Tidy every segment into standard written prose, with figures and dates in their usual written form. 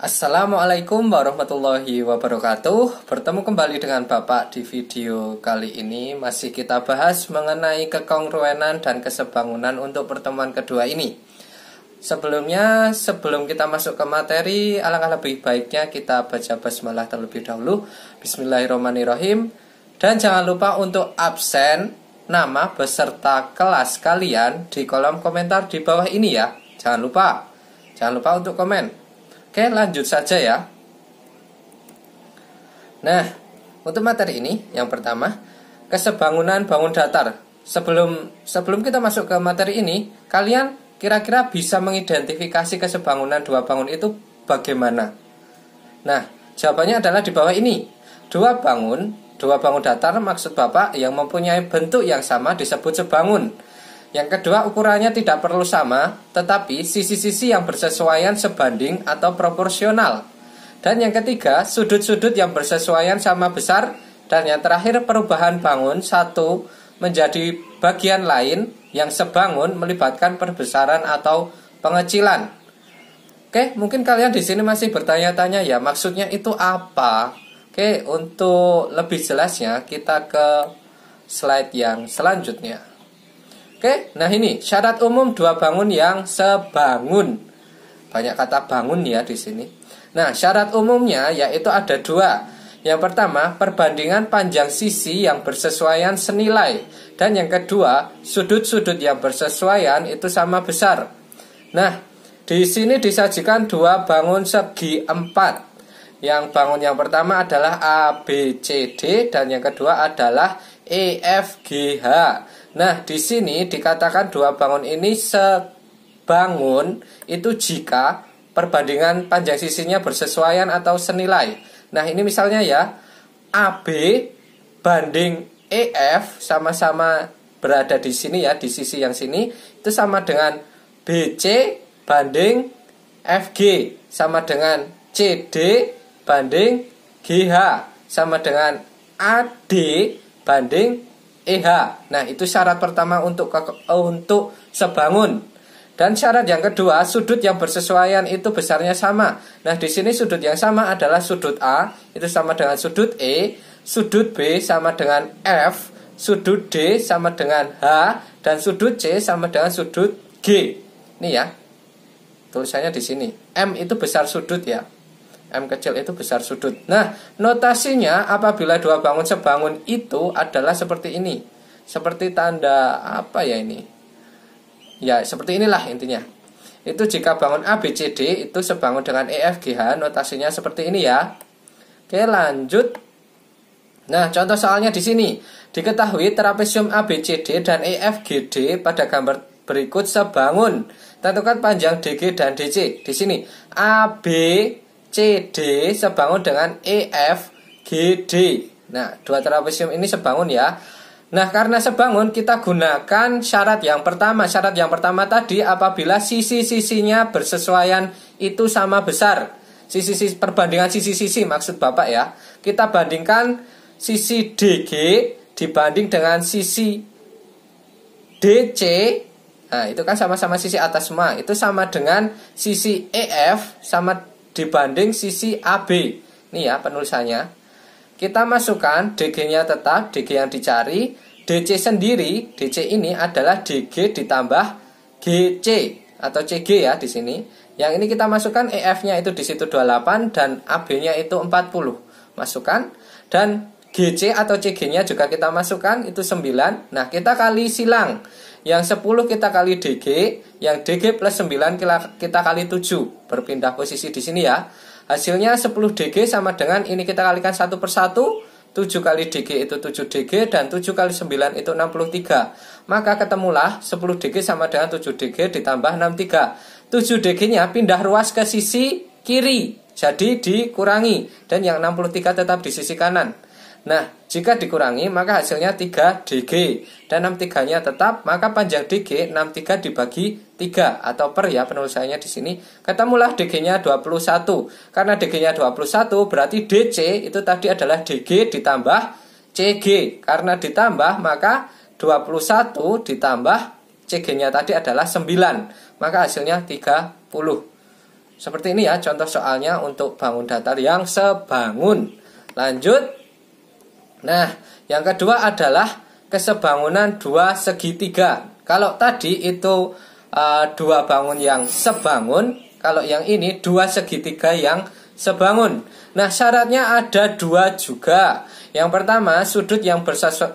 Assalamualaikum warahmatullahi wabarakatuh. Bertemu kembali dengan Bapak di video kali ini. Masih kita bahas mengenai kekongruenan dan kesebangunan untuk pertemuan kedua ini. Sebelum kita masuk ke materi, alangkah lebih baiknya kita baca basmalah terlebih dahulu. Bismillahirrahmanirrahim. Dan jangan lupa untuk absen nama beserta kelas kalian di kolom komentar di bawah ini ya. Jangan lupa untuk komen. Oke, lanjut saja ya. Nah, untuk materi ini yang pertama, kesebangunan bangun datar. Sebelum kita masuk ke materi ini, kalian kira-kira bisa mengidentifikasi kesebangunan dua bangun itu bagaimana? Nah, jawabannya adalah di bawah ini. Dua bangun datar maksud Bapak yang mempunyai bentuk yang sama disebut sebangun. Yang kedua, ukurannya tidak perlu sama, tetapi sisi-sisi yang bersesuaian sebanding atau proporsional. Dan yang ketiga, sudut-sudut yang bersesuaian sama besar. Dan yang terakhir, perubahan bangun satu menjadi bagian lain yang sebangun melibatkan perbesaran atau pengecilan. Oke, mungkin kalian di sini masih bertanya-tanya ya, maksudnya itu apa? Oke, untuk lebih jelasnya kita ke slide yang selanjutnya. Oke, nah ini syarat umum dua bangun yang sebangun. Banyak kata bangun ya di sini. Nah, syarat umumnya yaitu ada dua. Yang pertama, perbandingan panjang sisi yang bersesuaian senilai. Dan yang kedua, sudut-sudut yang bersesuaian itu sama besar. Nah, di sini disajikan dua bangun segi 4. Yang bangun yang pertama adalah ABCD dan yang kedua adalah EFGH. Nah, di sini dikatakan dua bangun ini sebangun itu jika perbandingan panjang sisinya bersesuaian atau senilai. Nah, ini misalnya ya, AB banding EF sama-sama berada di sini ya, di sisi yang sini, itu sama dengan BC banding FG, sama dengan CD banding GH, sama dengan AD banding EH. Nah, itu syarat pertama untuk sebangun. Dan syarat yang kedua, sudut yang bersesuaian itu besarnya sama. Nah, di sini sudut yang sama adalah sudut A itu sama dengan sudut E, sudut B sama dengan F, sudut D sama dengan H, dan sudut C sama dengan sudut G. Ini ya. Tulisannya di sini. M itu besar sudut ya. M kecil itu besar sudut. Nah, notasinya apabila dua bangun sebangun itu adalah seperti ini. Seperti tanda apa ya ini? Ya, seperti inilah intinya. Itu jika bangun ABCD itu sebangun dengan EFGH, notasinya seperti ini ya. Oke, lanjut. Nah, contoh soalnya di sini. Diketahui trapesium ABCD dan EFGD pada gambar berikut sebangun. Tentukan panjang DG dan DC. Di sini AB CD sebangun dengan EFGD. Nah, dua trapesium ini sebangun ya. Nah, karena sebangun kita gunakan syarat yang pertama. Syarat yang pertama tadi apabila sisi-sisinya bersesuaian itu sama besar. Perbandingan sisi-sisi maksud Bapak ya. Kita bandingkan sisi DG dibanding dengan sisi DC. Nah, itu kan sama-sama sisi atas semua. Itu sama dengan sisi EF sama dibanding sisi AB. Ini ya penulisannya. Kita masukkan DG-nya tetap, DG yang dicari. DC sendiri, DC ini adalah DG ditambah GC atau CG ya di sini. Yang ini kita masukkan EF-nya itu di situ 28 dan AB-nya itu 40. Masukkan dan GC atau CG-nya juga kita masukkan itu 9. Nah, kita kali silang. Yang 10 kita kali DG, yang DG plus 9 kita kali 7. Berpindah posisi di sini ya. Hasilnya 10 DG sama dengan ini kita kalikan satu per satu. 7 kali DG itu 7 DG dan 7 kali 9 itu 63. Maka ketemulah 10 DG sama dengan 7 DG ditambah 63. 7 DG-nya pindah ruas ke sisi kiri. Jadi dikurangi dan yang 63 tetap di sisi kanan. Nah, jika dikurangi maka hasilnya 3 DG dan 63-nya tetap, maka panjang DG 63 dibagi 3 atau per ya penulisannya di sini. Ketemulah DG-nya 21. Karena DG-nya 21 berarti DC itu tadi adalah DG ditambah CG. Karena ditambah maka 21 ditambah CG-nya tadi adalah 9. Maka hasilnya 30. Seperti ini ya contoh soalnya untuk bangun datar yang sebangun. Lanjut. Nah, yang kedua adalah kesebangunan dua segitiga. Kalau tadi itu dua bangun yang sebangun, kalau yang ini dua segitiga yang sebangun. Nah, syaratnya ada dua juga. Yang pertama, sudut yang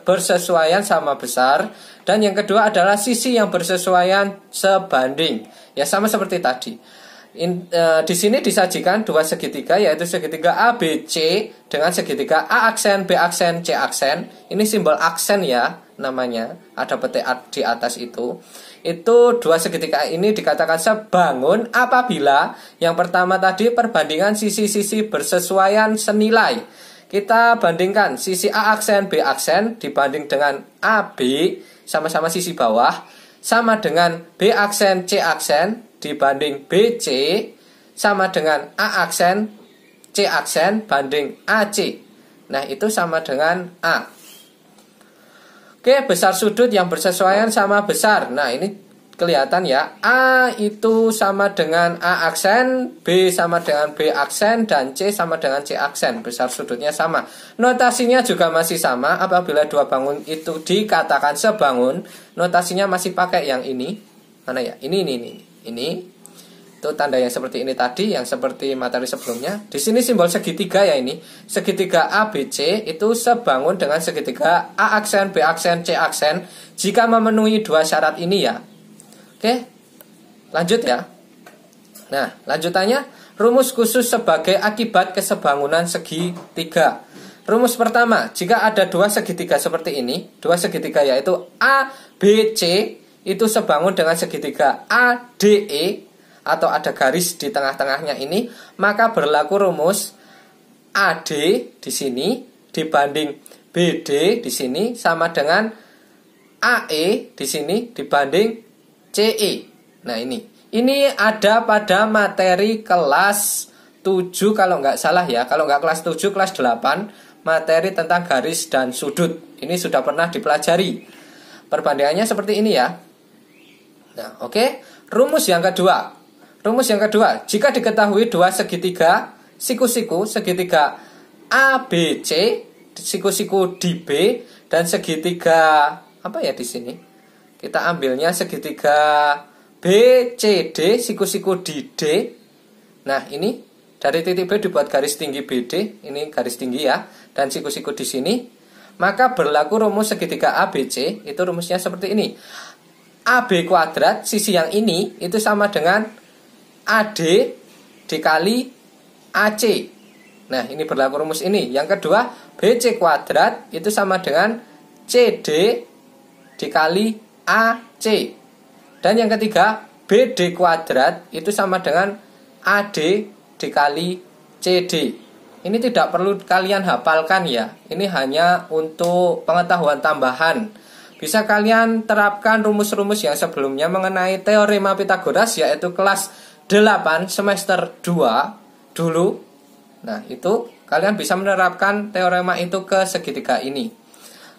bersesuaian sama besar. Dan yang kedua adalah sisi yang bersesuaian sebanding. Ya, sama seperti tadi. Di sini disajikan dua segitiga, yaitu segitiga ABC dengan segitiga A aksen, B aksen, C aksen. Ini simbol aksen ya namanya, ada petik di atas itu. Itu dua segitiga ini dikatakan sebangun apabila yang pertama tadi perbandingan sisi-sisi bersesuaian senilai. Kita bandingkan sisi A aksen, B aksen dibanding dengan AB, sama-sama sisi bawah, sama dengan B aksen, C aksen dibanding BC, sama dengan A aksen, C aksen banding AC. Nah, itu sama dengan A. Oke, besar sudut yang bersesuaian sama besar. Nah, ini kelihatan ya. A itu sama dengan A aksen, B sama dengan B aksen, dan C sama dengan C aksen. Besar sudutnya sama. Notasinya juga masih sama. Apabila dua bangun itu dikatakan sebangun, notasinya masih pakai yang ini. Mana ya? Ini. Itu tanda yang seperti ini tadi, yang seperti materi sebelumnya. Di sini simbol segitiga ya ini. Segitiga ABC itu sebangun dengan segitiga A aksen, B aksen, C aksen jika memenuhi dua syarat ini ya. Oke, lanjut ya. Nah, lanjutannya rumus khusus sebagai akibat kesebangunan segitiga. Rumus pertama, jika ada dua segitiga seperti ini, dua segitiga yaitu ABC itu sebangun dengan segitiga ADE atau ada garis di tengah-tengahnya ini, maka berlaku rumus AD di sini dibanding BD di sini sama dengan AE di sini dibanding CE. Nah, ini ada pada materi kelas 7 kalau nggak salah ya. Kalau nggak kelas 7, kelas 8, materi tentang garis dan sudut. Ini sudah pernah dipelajari. Perbandingannya seperti ini ya. Nah, oke. Rumus yang kedua, jika diketahui dua segitiga siku-siku, segitiga ABC, siku-siku DB, dan segitiga apa ya di sini? Kita ambilnya segitiga BCD, siku-siku DD. Nah, ini dari titik B dibuat garis tinggi BD, ini garis tinggi ya, dan siku-siku di sini. Maka berlaku rumus segitiga ABC, itu rumusnya seperti ini. AB kuadrat, sisi yang ini itu sama dengan AD dikali AC. Nah, ini berlaku rumus ini. Yang kedua, BC kuadrat itu sama dengan CD dikali AC. Dan yang ketiga, BD kuadrat itu sama dengan AD dikali CD. Ini tidak perlu kalian hafalkan ya. Ini hanya untuk pengetahuan tambahan. Bisa kalian terapkan rumus-rumus yang sebelumnya mengenai teorema Pitagoras, yaitu kelas 8 semester 2 dulu. Nah, itu kalian bisa menerapkan teorema itu ke segitiga ini.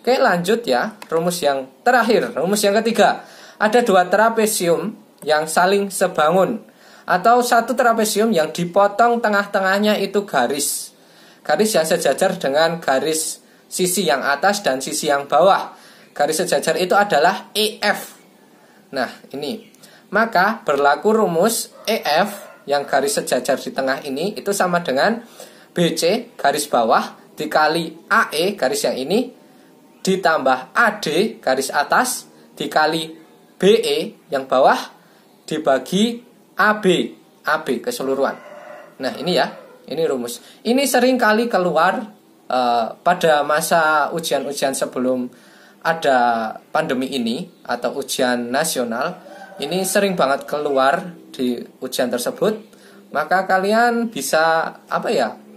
Oke, lanjut ya. Rumus yang terakhir, rumus yang ketiga. Ada dua trapesium yang saling sebangun, atau satu trapesium yang dipotong tengah-tengahnya itu garis. Garis yang sejajar dengan garis sisi yang atas dan sisi yang bawah. Garis sejajar itu adalah EF. Nah, ini. Maka berlaku rumus EF yang garis sejajar di tengah ini itu sama dengan BC garis bawah dikali AE garis yang ini ditambah AD garis atas dikali BE yang bawah dibagi AB keseluruhan. Nah, ini ya. Ini rumus. Ini sering kali keluar pada masa ujian-ujian sebelum ada pandemi ini atau ujian nasional. Ini sering banget keluar di ujian tersebut. Maka kalian bisa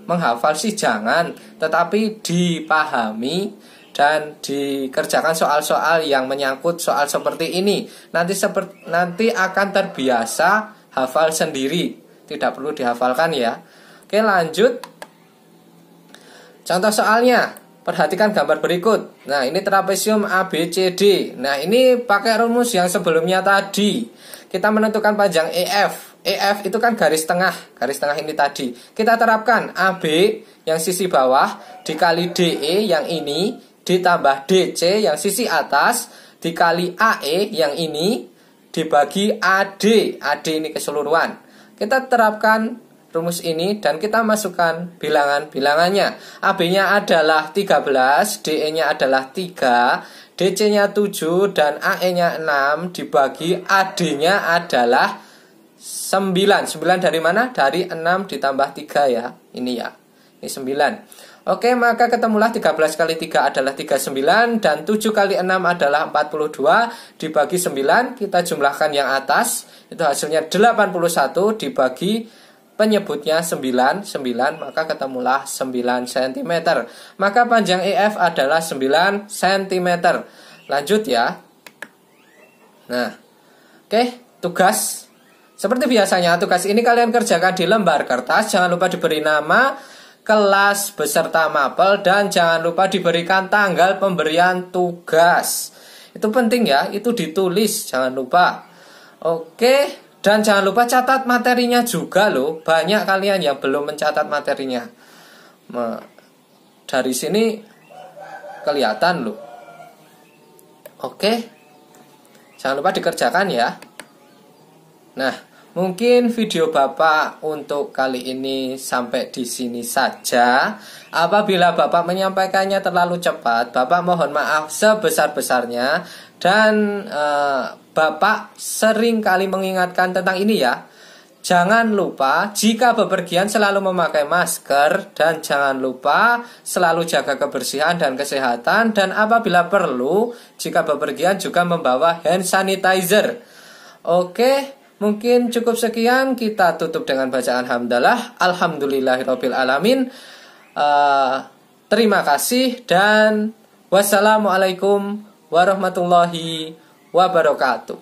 menghafal sih jangan, tetapi dipahami dan dikerjakan soal-soal yang menyangkut soal seperti ini. Nanti akan terbiasa hafal sendiri. Tidak perlu dihafalkan ya. Oke, lanjut. Contoh soalnya, perhatikan gambar berikut. Nah, ini trapesium ABCD. Nah, ini pakai rumus yang sebelumnya tadi. kita menentukan panjang EF. EF itu kan garis tengah ini tadi. Kita terapkan AB yang sisi bawah dikali DE yang ini ditambah DC yang sisi atas dikali AE yang ini dibagi AD. AD ini keseluruhan. Kita terapkan rumus ini dan kita masukkan bilangan-bilangannya. AB-nya adalah 13, DE-nya adalah 3, DC-nya 7 dan AE-nya 6 dibagi AD-nya adalah 9. 9 dari mana? Dari 6 ditambah 3 ya. Ini ya. Ini 9. Oke, maka ketemulah 13 kali 3 adalah 39 dan 7 kali 6 adalah 42 dibagi 9. Kita jumlahkan yang atas, itu hasilnya 81 dibagi penyebutnya 9, maka ketemulah 9 cm. Maka panjang EF adalah 9 cm. Lanjut ya. Nah, oke, tugas. Seperti biasanya, tugas ini kalian kerjakan di lembar kertas. Jangan lupa diberi nama, kelas beserta mapel, dan jangan lupa diberikan tanggal pemberian tugas. Itu penting ya, itu ditulis, jangan lupa. Oke. Dan jangan lupa catat materinya juga loh. Banyak kalian yang belum mencatat materinya. Dari sini kelihatan loh. Oke. Jangan lupa dikerjakan ya. Nah, mungkin video Bapak untuk kali ini sampai di sini saja. Apabila Bapak menyampaikannya terlalu cepat, Bapak mohon maaf sebesar-besarnya. Dan Bapak sering kali mengingatkan tentang ini ya. Jangan lupa jika bepergian selalu memakai masker. Dan jangan lupa selalu jaga kebersihan dan kesehatan. Dan apabila perlu, jika bepergian juga membawa hand sanitizer. Oke, mungkin cukup sekian. Kita tutup dengan bacaan hamdalah. Alhamdulillahirabbil alamin. Terima kasih dan wassalamualaikum warahmatullahi wabarakatuh.